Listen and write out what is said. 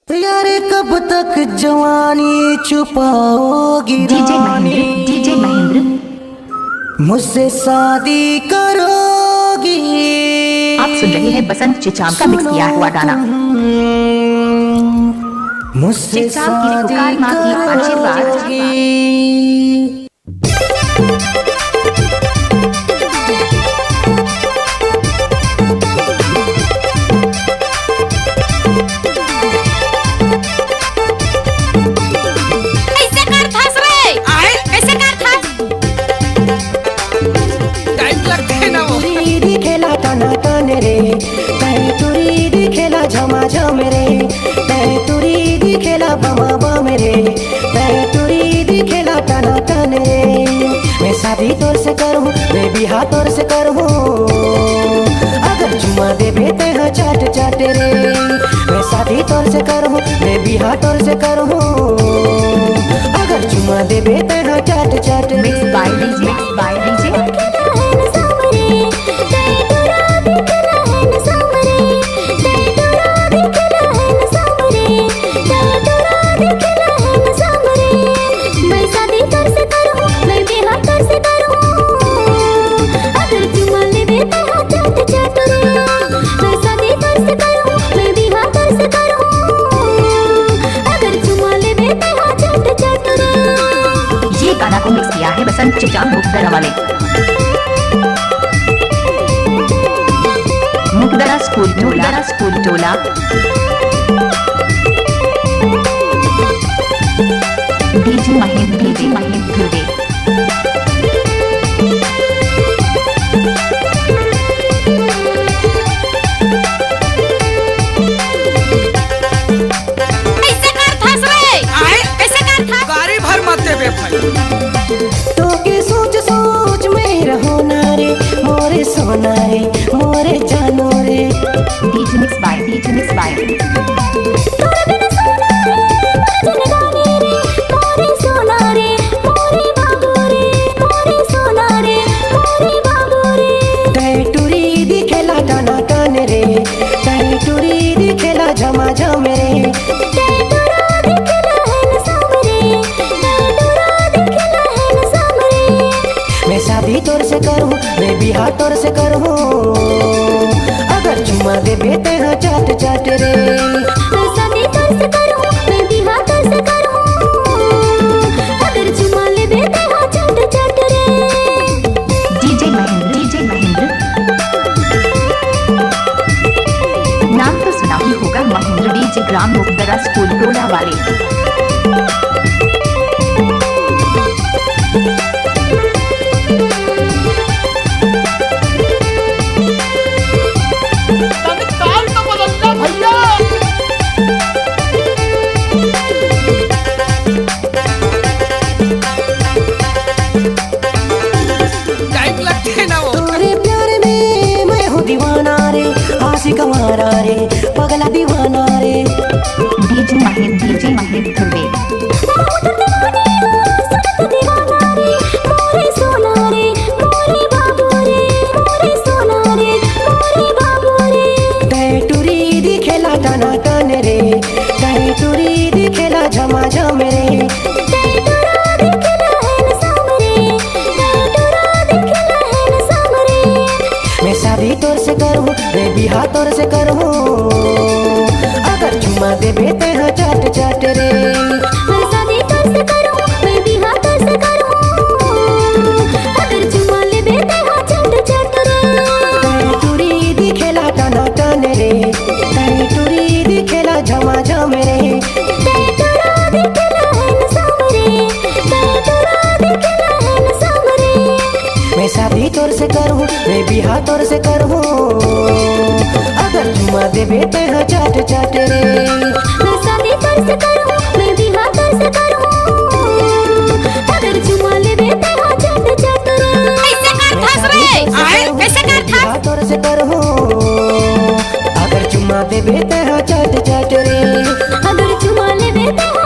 यार कब तक जवानी छुपाओगी रानी, डीजे महेंद्र मुझसे शादी करोगी। आप सुन रहे हैं बसंत चिचाम का मिक्स किया हुआ गाना। मुझसे चिचाम की शादी पुकार माँ की आशीर्वाद। करोगी। तुरी दिखेला झमाझम रे, तुरी दिखेला बमा बम रे, तुरी दिखेला टना टन रे। मैं शादी तोर से करूँ, मैं बिहा तोर से करूँ, अगर चुमा दे बेते हैं चाट चाट रे। मैं शादी तोर से करूँ, मैं बिहा तोर से करूँ, अगर चुमा दे बेते हैं चाट चाट रे। मिक्स बाय डीजे गाना को मिक्स किया है बसंत चिचाम मुकदरा वाले। मुकदरा स्कूल टोला डीजे महेंद्र दे। तो के सोच सोच में रहो ना रे, मोरे सोना रे, मोरे जानो रे। डीजे मिक्स बाय टूरी दिखेला टना टन रे, टूरी दिखेला झमाझम रे। मैं शादी तोर से करूँ, मैं बिहा तोर से करूँ, अगर चुमा दे बेते हैं चाट चाट रे। मैं शादी तोर से करूँ, मैं बिहा तोर से करूँ, अगर चुमा ले बेते हैं चाट चाट रे। डीजे महेंद्र नाम तो सुना ही होगा, महेंद्र डीजे ग्राम मुकदरा स्कूल टोला वाले। तोरे प्यार में मैं हूँ दीवाना रे, आशिक हमारा रे, पगला दीवाना रे। डीजे महेंद्र दे। टूरी दिखेला टना टन रे, टूरी दिखेला झमाझम रे। मैं शादी तोर से करूँ, मैं बिहा तोर से करूँ, अगर चुमा दे बेते हैं चाट चाट रे। मैं शादी तोर से करूँ, मैं बिहा तोर से करूँ, अगर चुमा ले बेते हैं चाट चाट रे। टूरी दिखेला टना टन रे, टूरी दिखेला झमाझम रे। मैं शादी तोर से करूँ, मैं बिहा तोर से करूँ, अगर चुमा दे बेते हैं चाट चाट रे। मैं शादी तोर से करूँ, मैं बिहा तोर से करूँ, अगर चुमा ले बेते हैं चाट चाट रे। बिहा तोर से करूँ, अगर चुमा दे बेते हैं चाट चाट रे। अगर चुमा ले बेते हैं